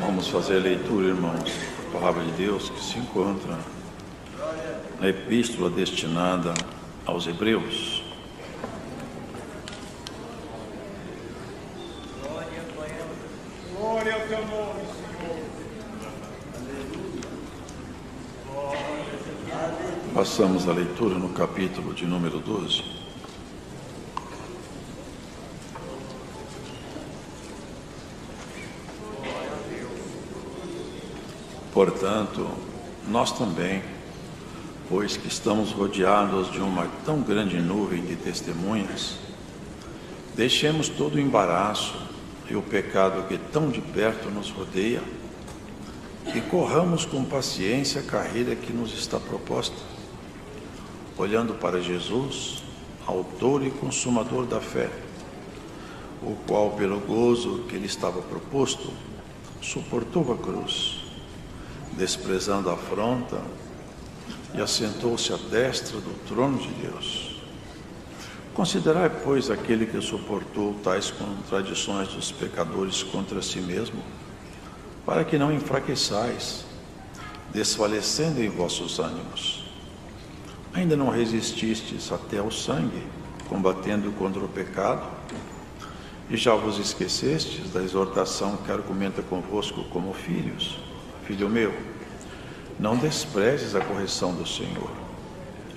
Vamos fazer a leitura, irmãos, da palavra de Deus que se encontra na epístola destinada aos Hebreus. Glória ao teu nome, Senhor. Passamos a leitura no capítulo de número 12. Portanto, nós também, pois que estamos rodeados de uma tão grande nuvem de testemunhas, deixemos todo o embaraço e o pecado que tão de perto nos rodeia e corramos com paciência a carreira que nos está proposta, olhando para Jesus, autor e consumador da fé, o qual, pelo gozo que lhe estava proposto, suportou a cruz, desprezando a afronta, e assentou-se à destra do trono de Deus. Considerai, pois, aquele que suportou tais contradições dos pecadores contra si mesmo, para que não enfraqueçais, desfalecendo em vossos ânimos. Ainda não resististes até ao sangue, combatendo contra o pecado, e já vos esquecestes da exortação que argumenta convosco como filhos. Filho meu, não desprezes a correção do Senhor,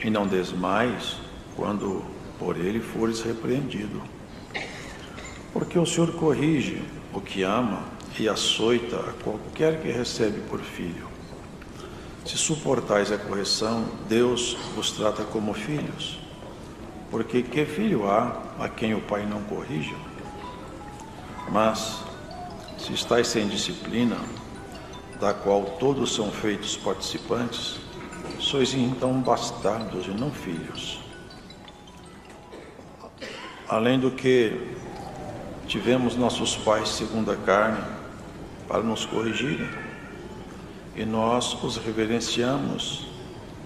e não desmaies quando por ele fores repreendido. Porque o Senhor corrige o que ama e açoita a qualquer que recebe por filho. Se suportais a correção, Deus vos trata como filhos. Porque que filho há a quem o pai não corrija? Mas, se estáis sem disciplina, da qual todos são feitos participantes, sois então bastardos e não filhos. Além do que tivemos nossos pais segundo a carne para nos corrigirem, e nós os reverenciamos,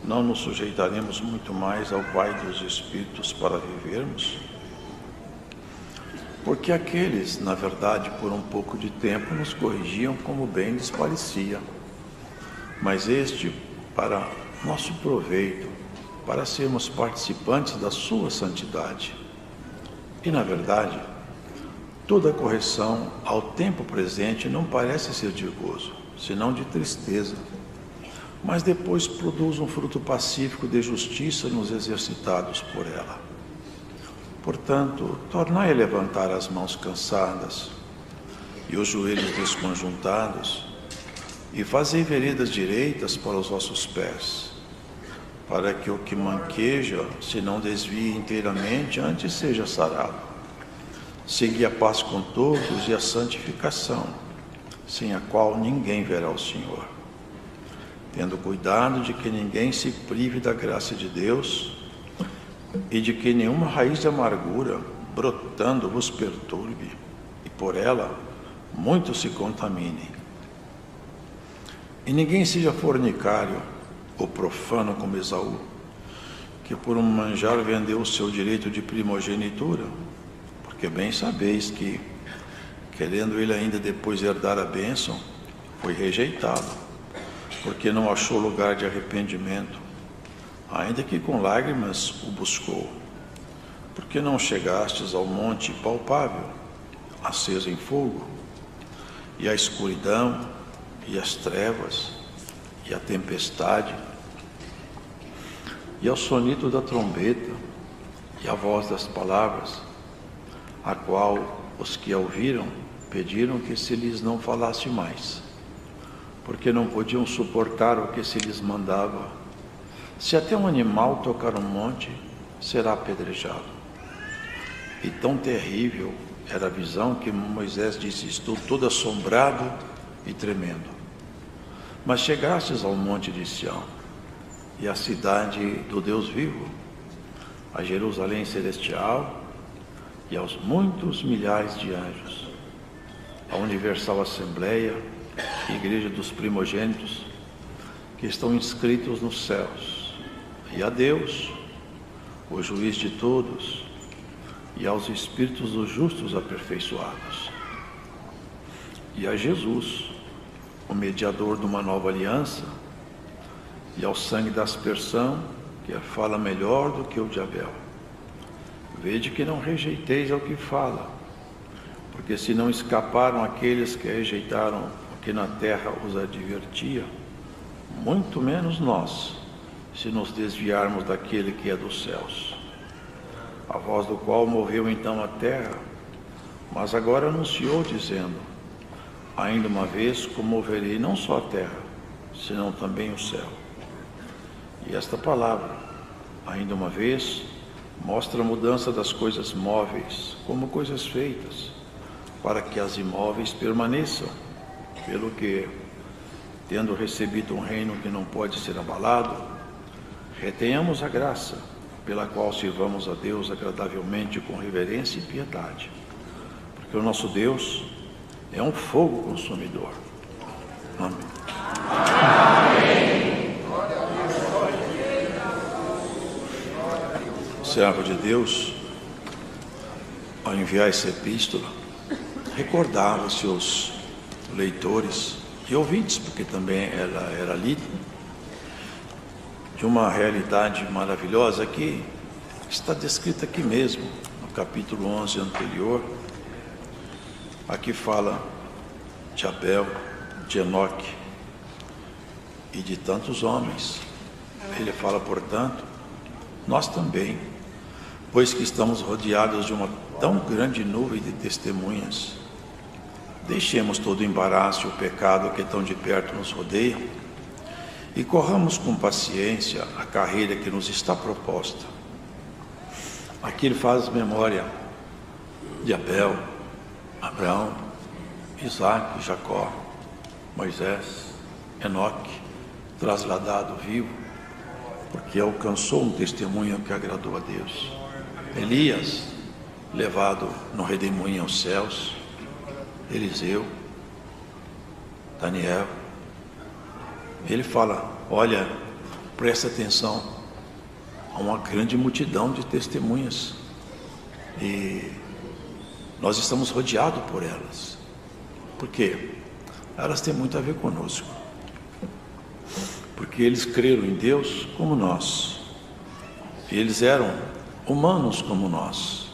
não nos sujeitaremos muito mais ao Pai dos Espíritos para vivermos? Porque aqueles, na verdade, por um pouco de tempo nos corrigiam como bem lhes parecia, mas este para nosso proveito, para sermos participantes da sua santidade. E, na verdade, toda correção ao tempo presente não parece ser de gozo, senão de tristeza, mas depois produz um fruto pacífico de justiça nos exercitados por ela. Portanto, tornai a levantar as mãos cansadas e os joelhos desconjuntados, e fazei veredas direitas para os vossos pés, para que o que manqueja se não desvie inteiramente, antes seja sarado. Segui a paz com todos e a santificação, sem a qual ninguém verá o Senhor. Tendo cuidado de que ninguém se prive da graça de Deus, e de que nenhuma raiz de amargura, brotando, vos perturbe, e por ela muitos se contaminem. E ninguém seja fornicário ou profano como Esaú, que por um manjar vendeu o seu direito de primogenitura, porque bem sabeis que, querendo ele ainda depois herdar a bênção, foi rejeitado, porque não achou lugar de arrependimento, ainda que com lágrimas o buscou. Porque não chegastes ao monte palpável, aceso em fogo, e a escuridão, e as trevas, e a tempestade, e ao sonito da trombeta, e a voz das palavras, a qual os que a ouviram pediram que se lhes não falasse mais, porque não podiam suportar o que se lhes mandava. Se até um animal tocar um monte, será apedrejado. E tão terrível era a visão que Moisés disse: estou todo assombrado e tremendo. Mas chegastes ao monte de Sião, e à cidade do Deus vivo, a Jerusalém celestial, e aos muitos milhares de anjos, a universal assembleia, igreja dos primogênitos, que estão inscritos nos céus, e a Deus, o juiz de todos, e aos espíritos dos justos aperfeiçoados, e a Jesus, o mediador de uma nova aliança, e ao sangue da aspersão, que fala melhor do que o de Abel. Vede que não rejeiteis ao que fala, porque se não escaparam aqueles que rejeitaram o que na terra os advertia, muito menos nós, se nos desviarmos daquele que é dos céus, a voz do qual moveu então a terra, mas agora anunciou dizendo: ainda uma vez comoverei não só a terra, senão também o céu. E esta palavra, ainda uma vez, mostra a mudança das coisas móveis como coisas feitas, para que as imóveis permaneçam, pelo que, tendo recebido um reino que não pode ser abalado, retenhamos a graça, pela qual sirvamos a Deus agradavelmente com reverência e piedade, porque o nosso Deus é um fogo consumidor. Amém. O servo de Deus, ao enviar essa epístola, recordava os seus leitores e ouvintes, porque também ela era lida, de uma realidade maravilhosa que está descrita aqui mesmo, no capítulo 11 anterior. Aqui fala de Abel, de Enoque e de tantos homens. Ele fala, portanto, nós também, pois que estamos rodeados de uma tão grande nuvem de testemunhas, deixemos todo o embaraço e o pecado que tão de perto nos rodeia e corramos com paciência a carreira que nos está proposta. Aqui ele faz memória de Abel, Abraão, Isaac, Jacó, Moisés, Enoque, trasladado vivo, porque alcançou um testemunho que agradou a Deus. Elias, levado no redemoinho aos céus. Eliseu, Daniel. Ele fala, olha, presta atenção, há uma grande multidão de testemunhas e nós estamos rodeados por elas. Por quê? Elas têm muito a ver conosco, porque eles creram em Deus como nós, eles eram humanos como nós.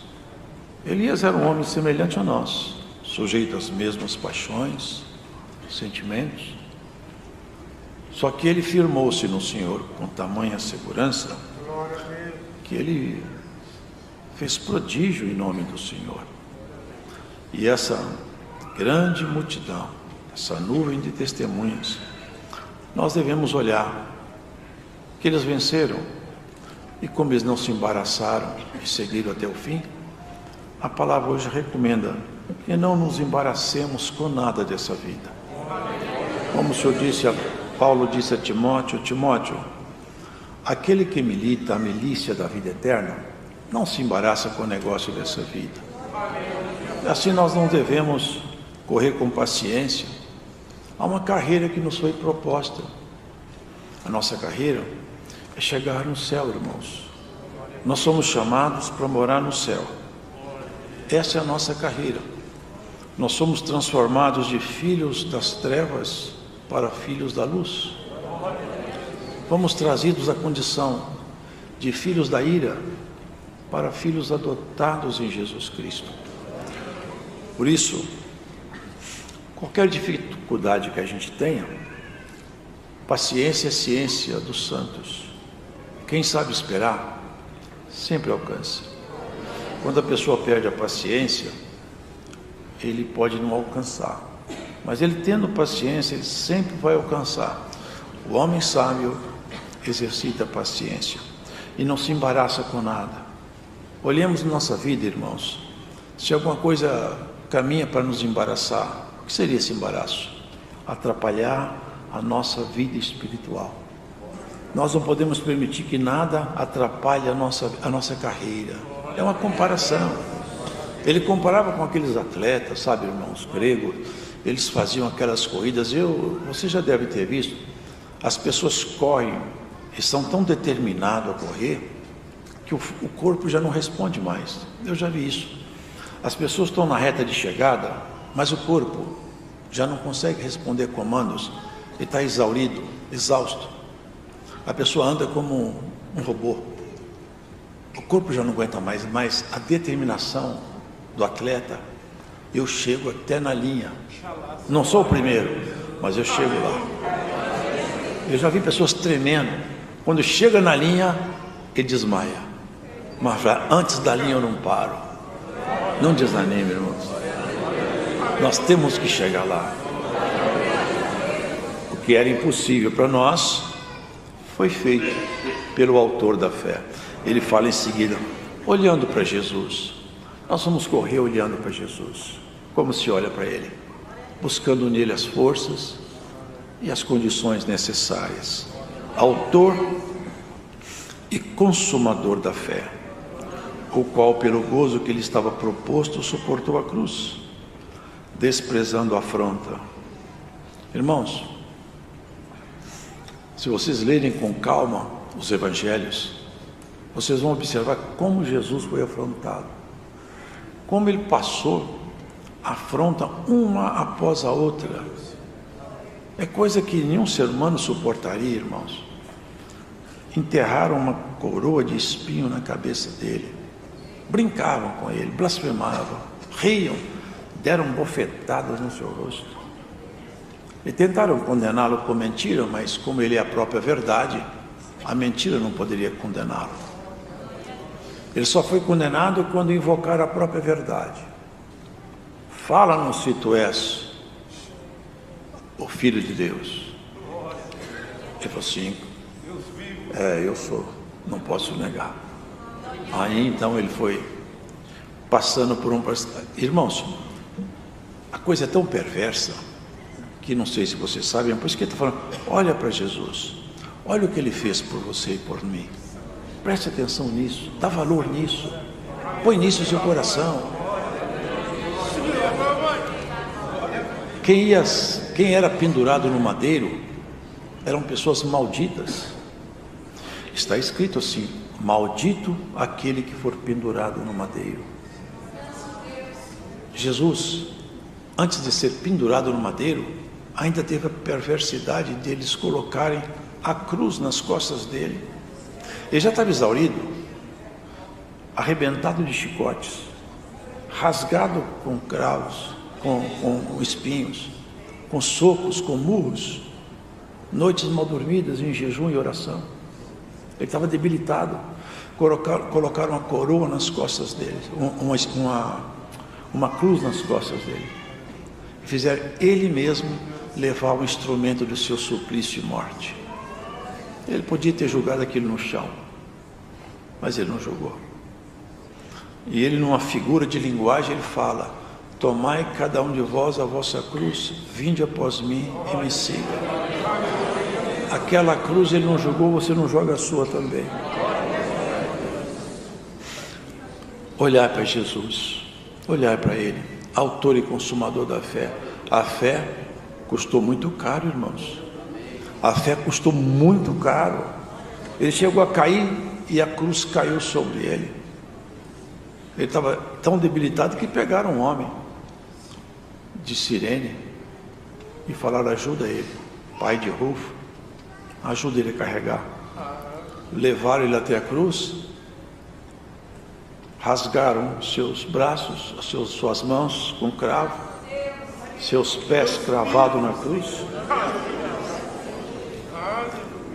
Elias era um homem semelhante a nós, sujeito às mesmas paixões, sentimentos, só que ele firmou-se no Senhor com tamanha segurança que ele fez prodígio em nome do Senhor. E essa grande multidão, essa nuvem de testemunhas, nós devemos olhar que eles venceram, e como eles não se embaraçaram e seguiram até o fim, a palavra hoje recomenda que não nos embaracemos com nada dessa vida. Como o Senhor disse, Paulo disse a Timóteo, Timóteo, aquele que milita a milícia da vida eterna, não se embaraça com o negócio dessa vida. Assim nós não devemos correr com paciência a uma carreira que nos foi proposta. A nossa carreira é chegar no céu, irmãos. Nós somos chamados para morar no céu. Essa é a nossa carreira. Nós somos transformados de filhos das trevas para filhos da luz. Fomos trazidos à condição de filhos da ira para filhos adotados em Jesus Cristo. Por isso, qualquer dificuldade que a gente tenha, paciência é ciência dos santos. Quem sabe esperar, sempre alcança. Quando a pessoa perde a paciência, ele pode não alcançar. Mas ele tendo paciência, ele sempre vai alcançar. O homem sábio exercita a paciência e não se embaraça com nada. Olhemos nossa vida, irmãos. Se alguma coisa caminha para nos embaraçar, o que seria esse embaraço? Atrapalhar a nossa vida espiritual. Nós não podemos permitir que nada atrapalhe a nossa carreira. É uma comparação. Ele comparava com aqueles atletas, sabe, irmãos, gregos. Eles faziam aquelas corridas. Você já deve ter visto. As pessoas correm, estão tão determinados a correr, que o corpo já não responde mais. Eu já vi isso. As pessoas estão na reta de chegada, mas o corpo já não consegue responder comandos, ele está exaurido, exausto. A pessoa anda como um robô. O corpo já não aguenta mais, mas a determinação do atleta, eu chego até na linha. Não sou o primeiro, mas eu chego lá. Eu já vi pessoas tremendo. Quando chega na linha, ele desmaia. Mas antes da linha eu não paro. Não desanime, irmãos. Nós temos que chegar lá. O que era impossível para nós foi feito pelo autor da fé. Ele fala em seguida, olhando para Jesus. Nós vamos correr olhando para Jesus, como se olha para Ele, buscando nele as forças e as condições necessárias. Autor e consumador da fé, o qual pelo gozo que lhe estava proposto suportou a cruz, desprezando a afronta. Irmãos, se vocês lerem com calma os evangelhos, vocês vão observar como Jesus foi afrontado, como ele passou afronta uma após a outra. É coisa que nenhum ser humano suportaria, irmãos. Enterraram uma coroa de espinho na cabeça dele, brincavam com ele, blasfemavam, riam, deram bofetadas no seu rosto e tentaram condená-lo com mentira, mas como ele é a própria verdade, a mentira não poderia condená-lo. Ele só foi condenado quando invocaram a própria verdade. Fala-nos se tu és o Filho de Deus. Ele falou assim, eu sou, não posso negar. Aí então ele foi passando por um... Irmãos, a coisa é tão perversa, que não sei se vocês sabem, por isso que ele está falando, olha para Jesus, olha o que ele fez por você e por mim. Preste atenção nisso, dá valor nisso, põe nisso o seu coração. Quem era pendurado no madeiro eram pessoas malditas. Está escrito assim, maldito aquele que for pendurado no madeiro. Jesus, antes de ser pendurado no madeiro, ainda teve a perversidade de eles colocarem a cruz nas costas dele. Ele já estava exaurido, arrebentado de chicotes, rasgado com cravos, com espinhos, com socos, com murros, noites mal dormidas em jejum e oração. Ele estava debilitado. Colocaram uma coroa nas costas dele, uma cruz nas costas dele. Fizeram ele mesmo levar o instrumento do seu suplício e morte. Ele podia ter jogado aquilo no chão, mas ele não jogou. E ele, numa figura de linguagem, ele fala, tomai cada um de vós a vossa cruz, vinde após mim e me siga. Aquela cruz ele não jogou, você não joga a sua também. Olhar para Jesus, olhar para Ele, autor e consumador da fé. A fé custou muito caro, irmãos. A fé custou muito caro. Ele chegou a cair e a cruz caiu sobre ele. Ele estava tão debilitado que pegaram um homem de Cirene e falaram, ajuda ele, pai de Rufo, ajuda ele a carregar. Levaram ele até a cruz, rasgaram seus braços, suas mãos com cravo, seus pés cravados na cruz.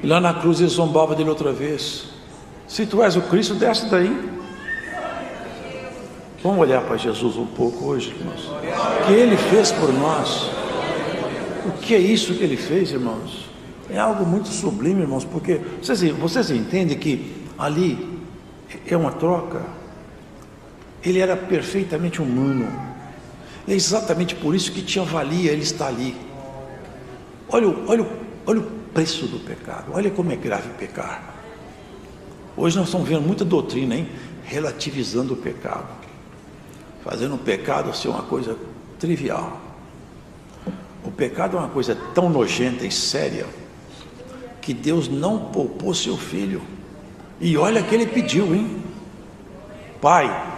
E lá na cruz ele zombava dele outra vez. Se tu és o Cristo, desce daí. Vamos olhar para Jesus um pouco hoje, irmãos. O que Ele fez por nós? O que é isso que Ele fez, irmãos? É algo muito sublime, irmãos, porque vocês entendem que ali é uma troca. Ele era perfeitamente humano. É exatamente por isso que tinha valia Ele estar ali. Olha o preço do pecado. Olha como é grave pecar. Hoje nós estamos vendo muita doutrina, hein? Relativizando o pecado, fazendo o pecado ser uma coisa trivial. O pecado é uma coisa tão nojenta e séria que Deus não poupou seu filho. E olha que ele pediu, hein? Pai,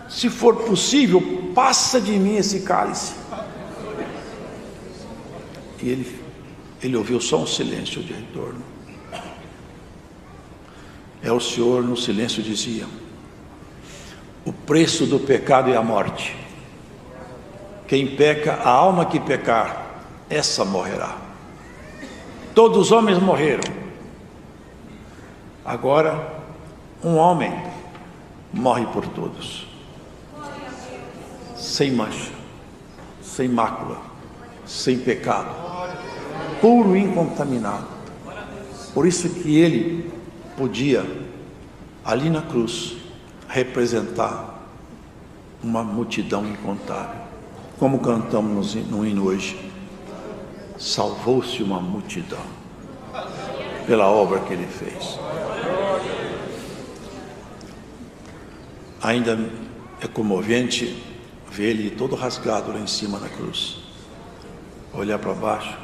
se for possível, passa de mim esse cálice. e ele ouviu só um silêncio de retorno. O Senhor no silêncio dizia: o preço do pecado é a morte. Quem peca, a alma que pecar, essa morrerá. Todos os homens morreram. Agora, um homem morre por todos, sem mancha, sem mácula, sem pecado, puro e incontaminado. Por isso que ele podia, ali na cruz, representar uma multidão incontável. Como cantamos no hino hoje: salvou-se uma multidão pela obra que ele fez. Ainda é comovente ver ele todo rasgado lá em cima na cruz, olhar para baixo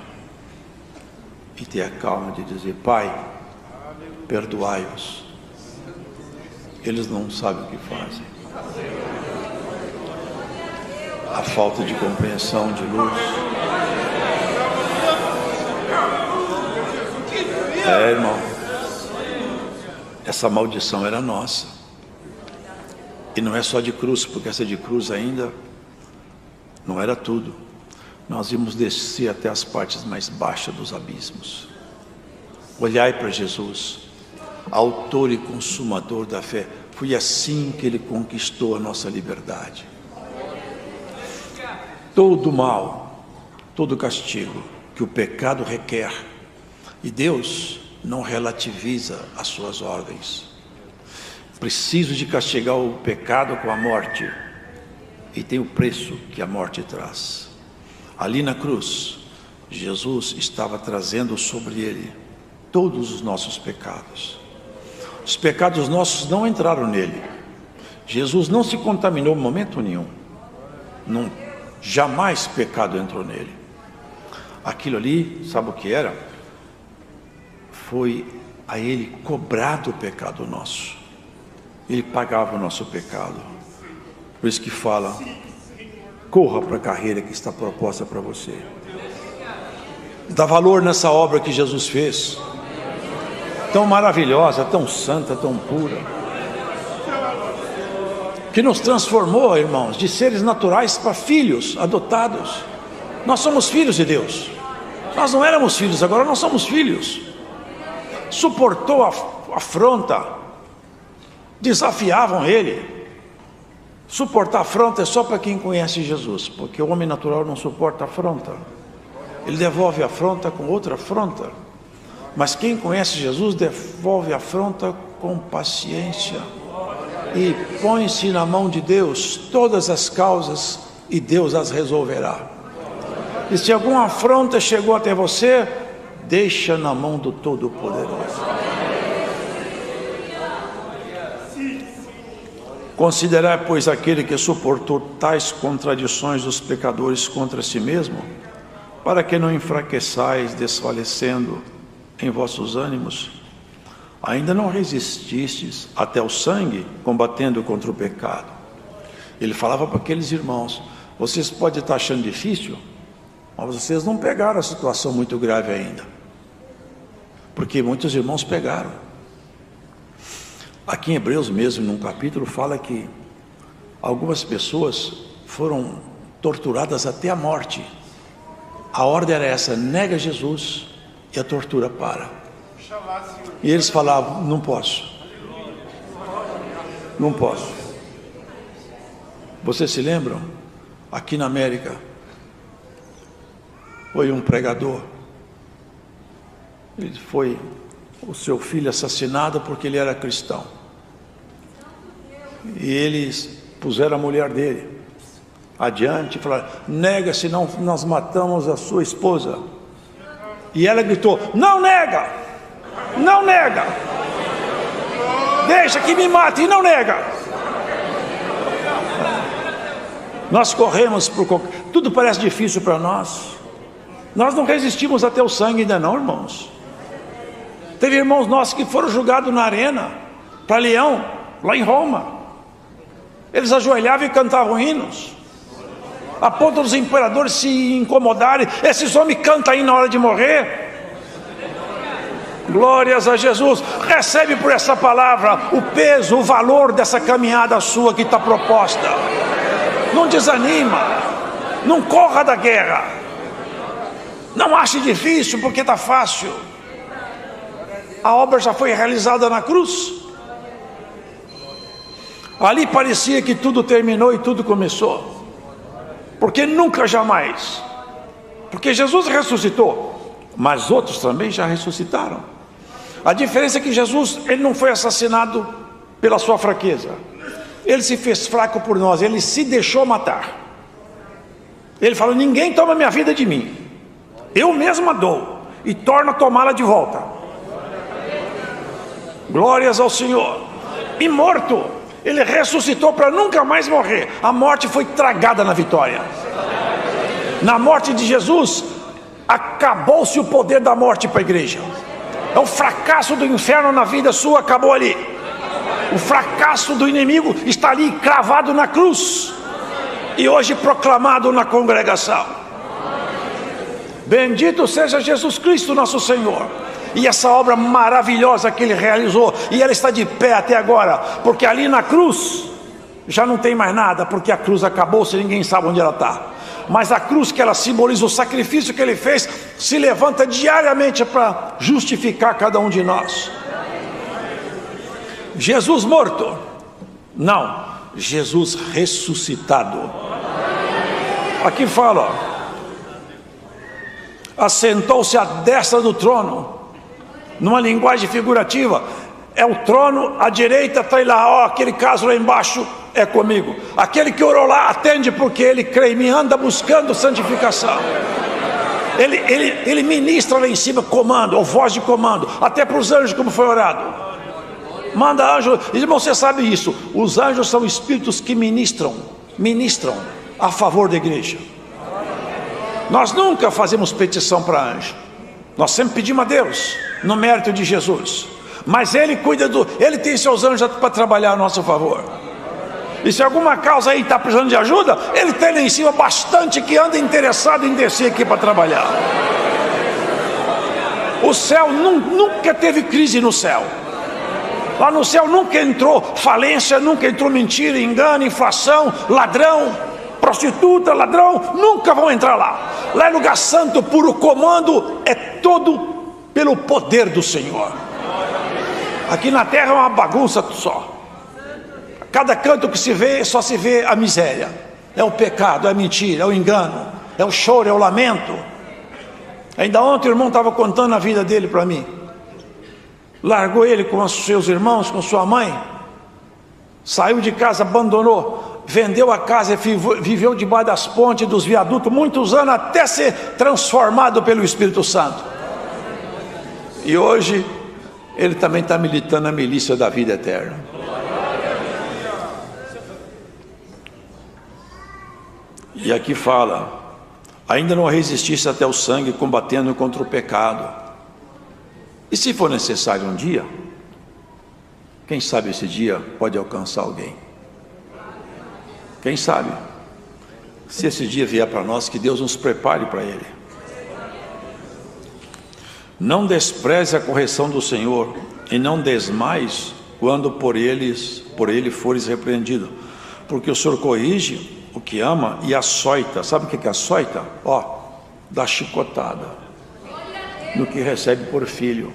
e ter a calma de dizer: Pai, perdoai-os, eles não sabem o que fazem. A falta de compreensão, de luz. Irmão, essa maldição era nossa. E não é só de cruz, porque essa de cruz ainda não era tudo. Nós íamos descer até as partes mais baixas dos abismos. Olhai para Jesus, autor e consumador da fé. Foi assim que ele conquistou a nossa liberdade. Todo mal, todo castigo que o pecado requer, e Deus não relativiza as suas ordens. Preciso de castigar o pecado com a morte, e tem o preço que a morte traz. Ali na cruz, Jesus estava trazendo sobre ele todos os nossos pecados. Os pecados nossos não entraram nele. Jesus não se contaminou em momento nenhum. Jamais pecado entrou nele. Aquilo ali, sabe o que era? Foi a ele cobrado o pecado nosso. Ele pagava o nosso pecado. Por isso que fala: corra para a carreira que está proposta para você. Dá valor nessa obra que Jesus fez, tão maravilhosa, tão santa, tão pura, que nos transformou, irmãos, de seres naturais para filhos adotados. Nós somos filhos de Deus. Nós não éramos filhos, agora nós somos filhos. Suportou a afronta, desafiavam ele. Suportar afronta é só para quem conhece Jesus, porque o homem natural não suporta afronta. Ele devolve a afronta com outra afronta. Mas quem conhece Jesus devolve a afronta com paciência e põe-se na mão de Deus todas as causas, e Deus as resolverá. E se alguma afronta chegou até você, deixa na mão do Todo-Poderoso. Considerai, pois, aquele que suportou tais contradições dos pecadores contra si mesmo, para que não enfraqueçais, desfalecendo em vossos ânimos. Ainda não resististes até o sangue, combatendo contra o pecado. Ele falava para aqueles irmãos: vocês podem estar achando difícil, mas vocês não pegaram a situação muito grave ainda, porque muitos irmãos pegaram. Aqui em Hebreus mesmo, num capítulo, fala que algumas pessoas foram torturadas até a morte. A ordem era essa: nega Jesus e a tortura para. E eles falavam: não posso, não posso. Vocês se lembram? Aqui na América, foi um pregador, ele foi o seu filho assassinado porque ele era cristão, e eles puseram a mulher dele adiante e falaram: nega, senão nós matamos a sua esposa. E ela gritou: não nega, não nega, deixa que me mate e não nega. Nós corremos por tudo parece difícil para nós. Nós não resistimos até o sangue ainda não, irmãos. Teve irmãos nossos que foram julgados na arena para leão, lá em Roma. Eles ajoelhavam e cantavam hinos. a ponto dos imperadores se incomodarem. Esses homens cantam aí na hora de morrer. Glórias a Jesus. Recebe por essa palavra o peso, o valor dessa caminhada sua que está proposta. Não desanima, não corra da guerra, não ache difícil porque está fácil. A obra já foi realizada na cruz. Ali parecia que tudo terminou e tudo começou, porque nunca jamais, porque Jesus ressuscitou, mas outros também já ressuscitaram. A diferença é que Jesus, ele não foi assassinado pela sua fraqueza, ele se fez fraco por nós, ele se deixou matar. Ele falou: ninguém toma minha vida de mim, eu mesmo a dou e torno a tomá-la de volta. Glórias ao Senhor. E morto, ele ressuscitou para nunca mais morrer. A morte foi tragada na vitória. Na morte de Jesus, acabou-se o poder da morte para a igreja. É o fracasso do inferno na vida sua, acabou ali. O fracasso do inimigo está ali cravado na cruz e hoje proclamado na congregação. Bendito seja Jesus Cristo nosso Senhor. E essa obra maravilhosa que ele realizou, e ela está de pé até agora, porque ali na cruz já não tem mais nada, porque a cruz acabou-se, ninguém sabe onde ela está. Mas a cruz, que ela simboliza o sacrifício que ele fez, se levanta diariamente para justificar cada um de nós. Jesus morto? Não, Jesus ressuscitado. Aqui fala, assentou-se à destra do trono. Numa linguagem figurativa, é o trono, à direita está lá, ó, aquele caso lá embaixo é comigo. Aquele que orou lá, atende porque ele crê em mim, anda buscando santificação. Ele ministra lá em cima comando, ou voz de comando, até para os anjos, como foi orado. Manda anjo, irmão, você sabe isso, os anjos são espíritos que ministram a favor da igreja. Nós nunca fazemos petição para anjo, nós sempre pedimos a Deus, no mérito de Jesus. Mas ele cuida ele tem seus anjos para trabalhar a nosso favor. E se alguma causa aí está precisando de ajuda, ele tem lá em cima bastante que anda interessado em descer aqui para trabalhar. O céu nunca teve crise no céu. Lá no céu nunca entrou falência, nunca entrou mentira, engano, inflação, ladrão, prostituta, ladrão, nunca vão entrar lá. Lá é lugar santo, puro, comando é todo pelo poder do Senhor. Aqui na terra é uma bagunça só. Cada canto que se vê, só se vê a miséria. É o pecado, é a mentira, é o engano, é o choro, é o lamento. Ainda ontem o irmão estava contando a vida dele para mim. Largou ele com os seus irmãos, com sua mãe. Saiu de casa, abandonou, vendeu a casa e viveu debaixo das pontes, dos viadutos, muitos anos, até ser transformado pelo Espírito Santo. E hoje ele também está militando na milícia da vida eterna. E aqui fala: ainda não resististe até o sangue, combatendo contra o pecado. E se for necessário um dia, quem sabe esse dia pode alcançar alguém. Quem sabe? Se esse dia vier para nós, que Deus nos prepare para ele. Não despreze a correção do Senhor, e não desmais quando por ele fores repreendido, porque o Senhor corrige o que ama e açoita. Sabe o que é açoita? Ó, dá chicotada no que recebe por filho.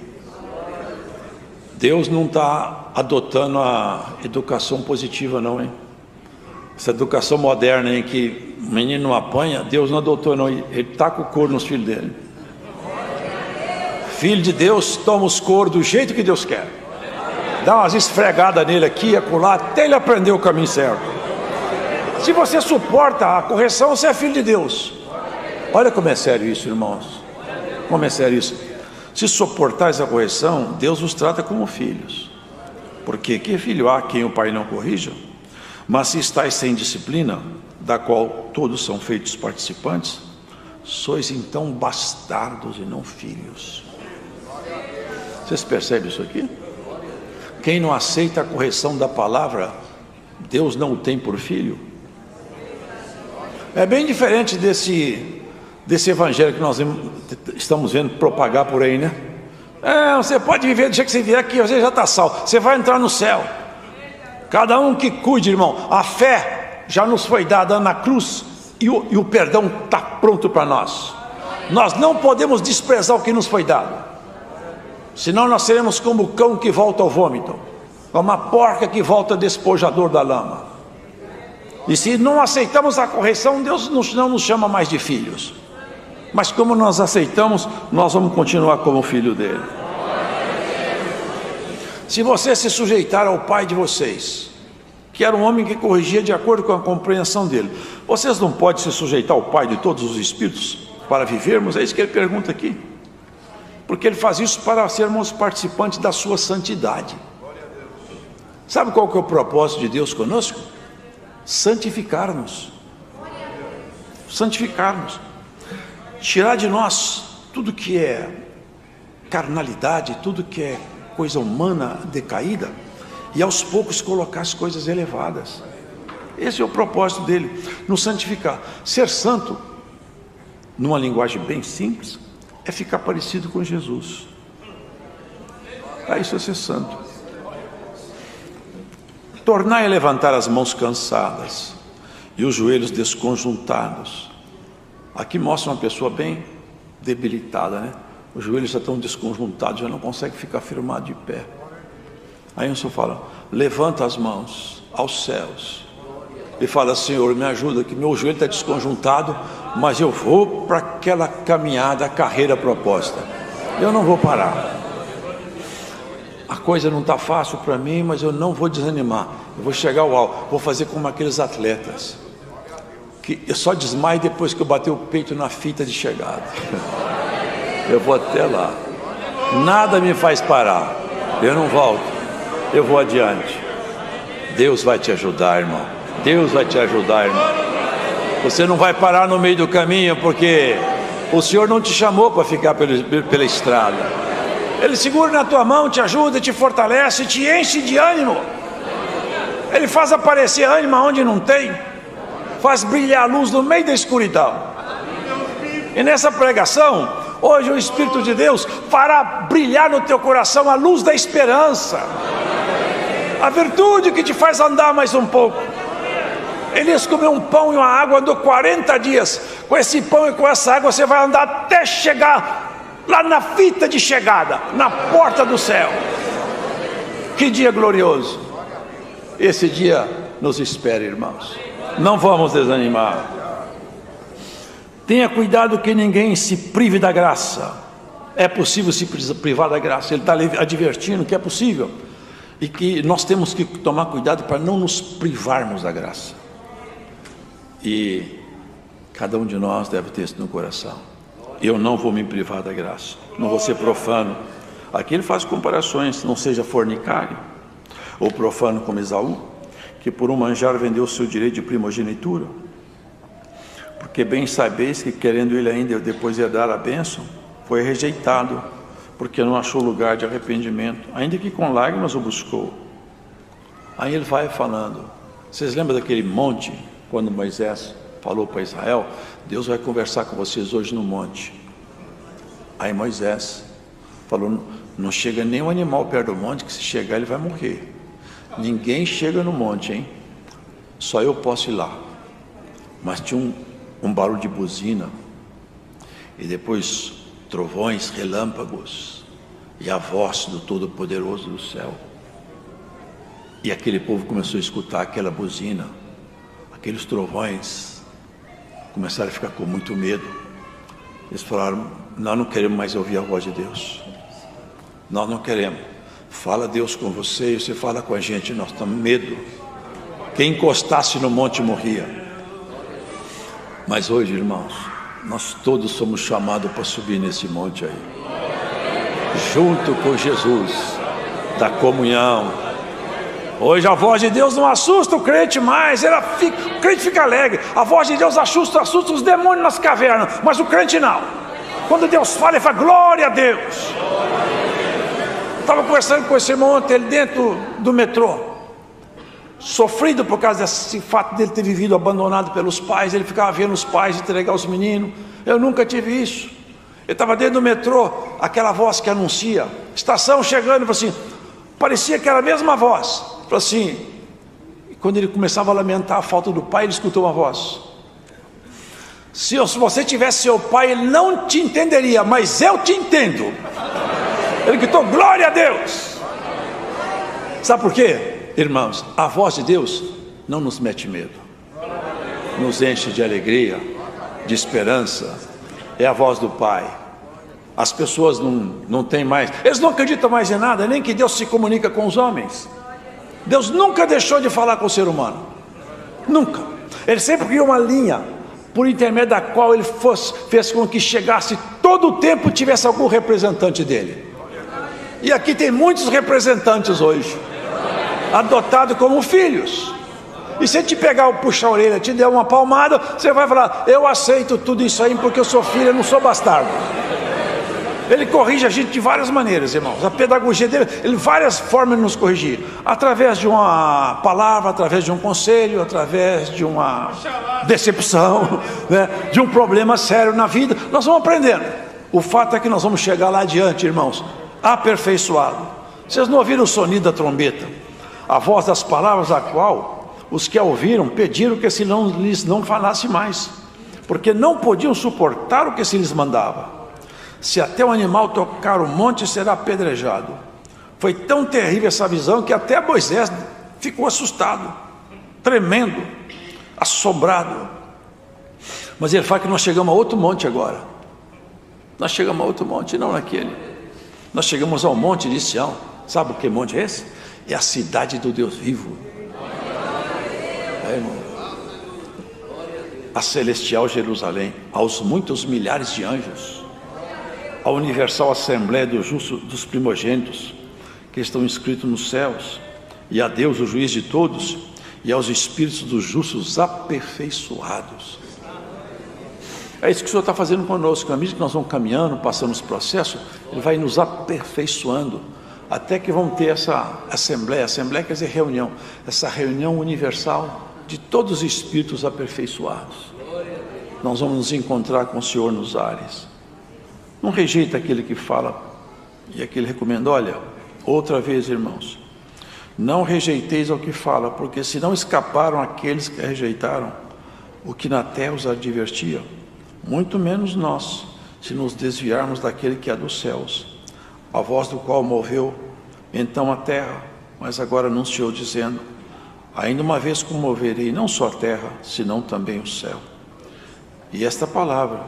Deus não está adotando a educação positiva não, hein? Essa educação moderna em que o menino não apanha, Deus não adotou não, ele taca o couro nos filhos dele. Filho de Deus toma os coros do jeito que Deus quer, dá umas esfregadas nele aqui e acolá, até ele aprender o caminho certo. Se você suporta a correção, você é filho de Deus. Olha como é sério isso, irmãos. Como é sério isso. Se suportais a correção, Deus os trata como filhos. Porque que filho há quem o pai não corrija? Mas se estáis sem disciplina, da qual todos são feitos participantes, sois então bastardos e não filhos. Vocês percebem isso aqui? Quem não aceita a correção da palavra, Deus não o tem por filho. É bem diferente desse evangelho que nós estamos vendo propagar por aí, né? Você pode viver do jeito que você vier aqui, você já está salvo, você vai entrar no céu. Cada um que cuide, irmão. A fé já nos foi dada na cruz e o perdão está pronto para nós. Nós não podemos desprezar o que nos foi dado, senão nós seremos como o cão que volta ao vômito, como a porca que volta despojador da lama. E se não aceitamos a correção, Deus não nos chama mais de filhos. Mas como nós aceitamos, nós vamos continuar como filho dele. Se você se sujeitar ao pai de vocês, que era um homem que corrigia de acordo com a compreensão dele, vocês não podem se sujeitar ao pai de todos os espíritos para vivermos? É isso que ele pergunta aqui. Porque ele faz isso para sermos participantes da sua santidade. Sabe qual que é o propósito de Deus conosco? Santificar-nos. Santificar-nos. Tirar de nós tudo que é carnalidade, tudo que é coisa humana decaída, e aos poucos colocar as coisas elevadas. Esse é o propósito dele, nos santificar. Ser santo, numa linguagem bem simples, é ficar parecido com Jesus. Isso é ser santo. Tornai a levantar as mãos cansadas e os joelhos desconjuntados. Aqui mostra uma pessoa bem debilitada, né? Os joelhos já estão desconjuntados, já não consegue ficar firmado de pé. Aí o Senhor fala: levanta as mãos aos céus e fala: Senhor, me ajuda, que meu joelho está desconjuntado, mas eu vou para aquela caminhada, a carreira proposta. Eu não vou parar. A coisa não está fácil para mim, mas eu não vou desanimar. Eu vou chegar ao alto, vou fazer como aqueles atletas que eu só desmaio depois que eu bater o peito na fita de chegada. Eu vou até lá. Nada me faz parar. Eu não volto. Eu vou adiante. Deus vai te ajudar, irmão. Deus vai te ajudar, irmão. Você não vai parar no meio do caminho, porque o Senhor não te chamou para ficar pela estrada. Ele segura na tua mão, te ajuda, te fortalece, te enche de ânimo. Ele faz aparecer ânimo onde não tem, faz brilhar a luz no meio da escuridão. E nessa pregação, hoje o Espírito de Deus fará brilhar no teu coração a luz da esperança, a virtude que te faz andar mais um pouco. Elias comeu um pão e uma água, andou 40 dias. Com esse pão e com essa água você vai andar até chegar lá na fita de chegada, na porta do céu. Que dia glorioso! Esse dia nos espera, irmãos. Não vamos desanimar. Tenha cuidado que ninguém se prive da graça. É possível se privar da graça. Ele está advertindo que é possível, e que nós temos que tomar cuidado para não nos privarmos da graça. E cada um de nós deve ter isso no coração. Eu não vou me privar da graça, não vou ser profano. Aqui ele faz comparações: não seja fornicário ou profano como Esaú, que por um manjar vendeu o seu direito de primogenitura. Porque bem sabeis que, querendo ele ainda depois herdar a bênção, foi rejeitado, porque não achou lugar de arrependimento, ainda que com lágrimas o buscou. Aí ele vai falando. Vocês lembram daquele monte, quando Moisés falou para Israel: Deus vai conversar com vocês hoje no monte. Aí Moisés falou: não chega nenhum animal perto do monte, que se chegar ele vai morrer. Ninguém chega no monte, hein? Só eu posso ir lá. Mas tinha um barulho de buzina, e depois trovões, relâmpagos, e a voz do Todo-Poderoso do céu. E aquele povo começou a escutar aquela buzina, aqueles trovões, começaram a ficar com muito medo. Eles falaram: nós não queremos mais ouvir a voz de Deus. Nós não queremos. Fala Deus com você e você fala com a gente. Nós estamos com medo. Quem encostasse no monte morria. Mas hoje, irmãos, nós todos somos chamados para subir nesse monte aí, junto com Jesus, da comunhão. Hoje a voz de Deus não assusta o crente mais, o crente fica alegre. A voz de Deus assusta os demônios nas cavernas, mas o crente não. Quando Deus fala, ele fala: glória a Deus. Eu estava conversando com esse irmão ontem, ele dentro do metrô. sofrido por causa desse fato dele ter vivido abandonado pelos pais. Ele ficava vendo os pais entregar os meninos. Eu nunca tive isso. Eu estava dentro do metrô, aquela voz que anuncia, estação chegando, assim, parecia que era a mesma voz. Falou assim, e quando ele começava a lamentar a falta do pai, ele escutou uma voz: se você tivesse seu pai, ele não te entenderia, mas eu te entendo. Ele gritou: glória a Deus. Sabe por quê, irmãos? A voz de Deus não nos mete medo, nos enche de alegria, de esperança. É a voz do Pai. As pessoas não têm mais, eles não acreditam mais em nada, nem que Deus se comunica com os homens. Deus nunca deixou de falar com o ser humano, nunca. Ele sempre criou uma linha por intermédio da qual ele fez com que chegasse todo o tempo, tivesse algum representante dele. E aqui tem muitos representantes hoje, adotados como filhos. E se ele te pegar, puxar a orelha, te der uma palmada, você vai falar: eu aceito tudo isso aí porque eu sou filho, eu não sou bastardo. Ele corrige a gente de várias maneiras, irmãos. A pedagogia dele, ele várias formas de nos corrigir. Através de uma palavra, através de um conselho, através de uma decepção, né? De um problema sério na vida. Nós vamos aprendendo. O fato é que nós vamos chegar lá adiante, irmãos, aperfeiçoado. Vocês não ouviram o sonido da trombeta? A voz das palavras a qual os que a ouviram pediram que se não lhes não falasse mais, porque não podiam suportar o que se lhes mandava. Se até o animal tocar o monte, será apedrejado. Foi tão terrível essa visão que até Moisés ficou assustado, tremendo, assombrado. Mas ele fala que nós chegamos a outro monte agora. Nós chegamos a outro monte, não naquele. Nós chegamos ao monte de Sião. Sabe o que monte é esse? É a cidade do Deus vivo. A celestial Jerusalém, aos muitos milhares de anjos, a universal assembleia dos primogênitos que estão inscritos nos céus, e a Deus, o juiz de todos, e aos espíritos dos justos aperfeiçoados. É isso que o Senhor está fazendo conosco. Na medida que nós vamos caminhando, passando os processos, Ele vai nos aperfeiçoando, até que vamos ter essa assembleia quer dizer reunião, essa reunião universal de todos os espíritos aperfeiçoados. Nós vamos nos encontrar com o Senhor nos ares. Não rejeita aquele que fala, e aquele recomenda: olha, outra vez, irmãos, não rejeiteis ao que fala, porque se não escaparam aqueles que rejeitaram o que na terra os advertia, muito menos nós, se nos desviarmos daquele que é dos céus, a voz do qual moveu então a terra, mas agora anunciou dizendo: ainda uma vez comoverei não só a terra, senão também o céu. E esta palavra,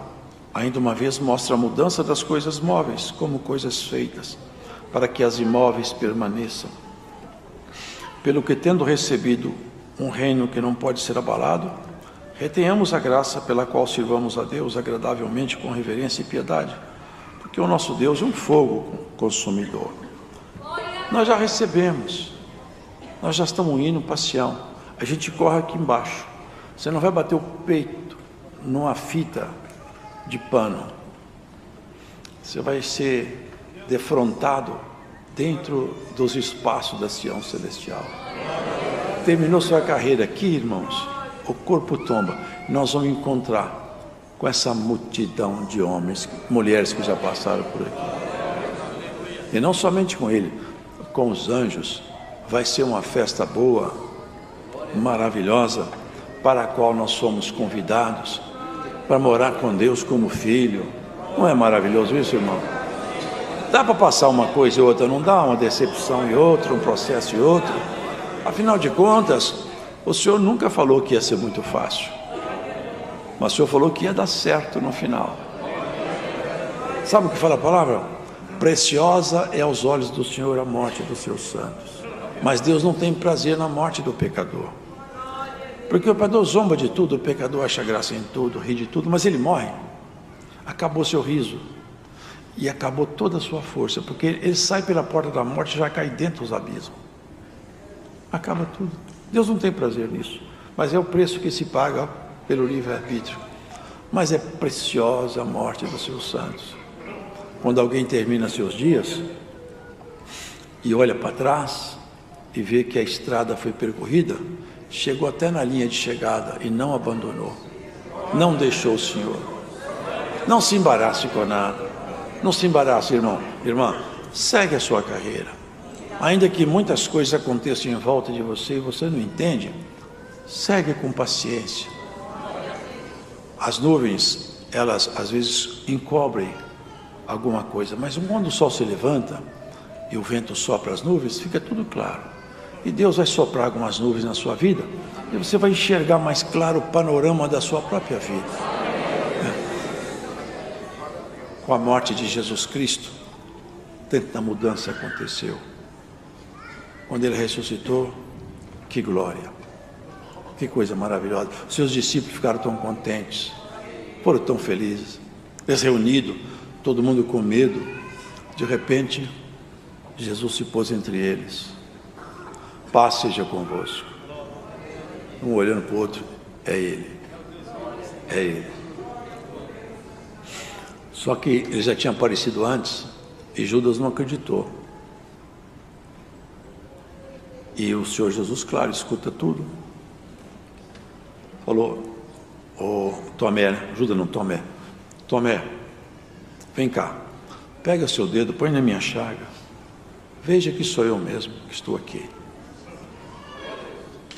ainda uma vez, mostra a mudança das coisas móveis como coisas feitas, para que as imóveis permaneçam. Pelo que, tendo recebido um reino que não pode ser abalado, retenhamos a graça pela qual sirvamos a Deus agradavelmente, com reverência e piedade, porque o nosso Deus é um fogo consumidor. Nós já recebemos, nós já estamos indo para Sião. A gente corre aqui embaixo. Você não vai bater o peito numa fita de pano. Você vai ser defrontado dentro dos espaços da Sião celestial. Terminou sua carreira aqui, irmãos, o corpo tomba. Nós vamos encontrar com essa multidão de homens, mulheres que já passaram por aqui. E não somente com ele, com os anjos. Vai ser uma festa boa, maravilhosa, para a qual nós somos convidados, para morar com Deus como filho. Não é maravilhoso isso, irmão? Dá para passar uma coisa e outra, não dá? Uma decepção e outra, um processo e outro. Afinal de contas, o Senhor nunca falou que ia ser muito fácil, mas o Senhor falou que ia dar certo no final. Sabe o que fala a palavra? Preciosa é aos olhos do Senhor a morte dos seus santos. Mas Deus não tem prazer na morte do pecador, porque o pecador zomba de tudo, o pecador acha graça em tudo, ri de tudo, mas ele morre. Acabou seu riso e acabou toda a sua força, porque ele sai pela porta da morte e já cai dentro dos abismos. Acaba tudo. Deus não tem prazer nisso, mas é o preço que se paga pelo livre-arbítrio. Mas é preciosa a morte dos seus santos. Quando alguém termina seus dias e olha para trás e vê que a estrada foi percorrida, chegou até na linha de chegada e não abandonou, não deixou o Senhor. Não se embarace com nada, não se embarace, irmão, irmã, segue a sua carreira. Ainda que muitas coisas aconteçam em volta de você e você não entende, segue com paciência. As nuvens, elas às vezes encobrem alguma coisa, mas quando o sol se levanta e o vento sopra as nuvens, fica tudo claro. E Deus vai soprar algumas nuvens na sua vida e você vai enxergar mais claro o panorama da sua própria vida. Com a morte de Jesus Cristo, tanta mudança aconteceu. Quando Ele ressuscitou, que glória, que coisa maravilhosa. Seus discípulos ficaram tão contentes, foram tão felizes. Eles reunidos, todo mundo com medo. De repente, Jesus se pôs entre eles. Paz seja convosco. Um olhando para o outro, é Ele, é Ele. Só que Ele já tinha aparecido antes e Judas não acreditou. E o Senhor Jesus, claro, escuta tudo. Falou, Tomé, Judas não, Tomé, vem cá, pega seu dedo, põe na minha chaga, veja que sou eu mesmo que estou aqui.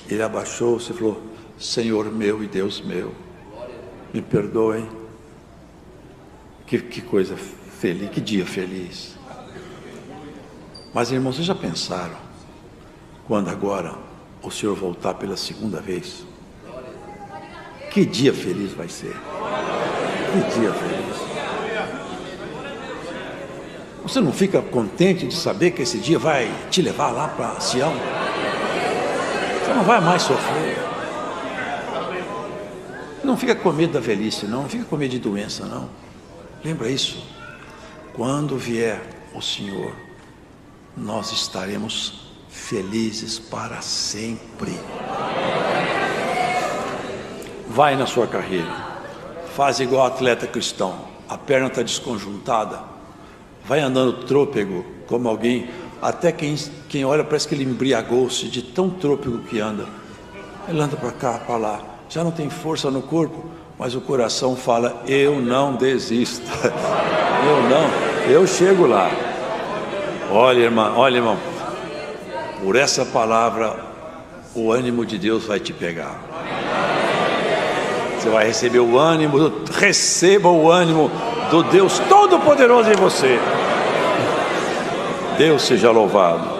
Ele abaixou-se e falou, Senhor meu e Deus meu, me perdoem. Que coisa feliz, que dia feliz. Mas irmãos, vocês já pensaram, quando agora o Senhor voltar pela segunda vez, que dia feliz vai ser? Que dia feliz. Você não fica contente de saber que esse dia vai te levar lá para Sião? Você não vai mais sofrer. Não fica com medo da velhice, não fica com medo de doença, não. Lembra isso? Quando vier o Senhor, nós estaremos felizes para sempre. Vai na sua carreira, faz igual atleta cristão, a perna está desconjuntada, vai andando trôpego como alguém, até quem olha parece que ele embriagou-se de tão trôpego que anda. Ele anda para cá, para lá, já não tem força no corpo, mas o coração fala, eu não desisto, eu chego lá. Olha irmão, por essa palavra, o ânimo de Deus vai te pegar. Você vai receber o ânimo, receba o ânimo do Deus Todo-Poderoso em você. Deus seja louvado.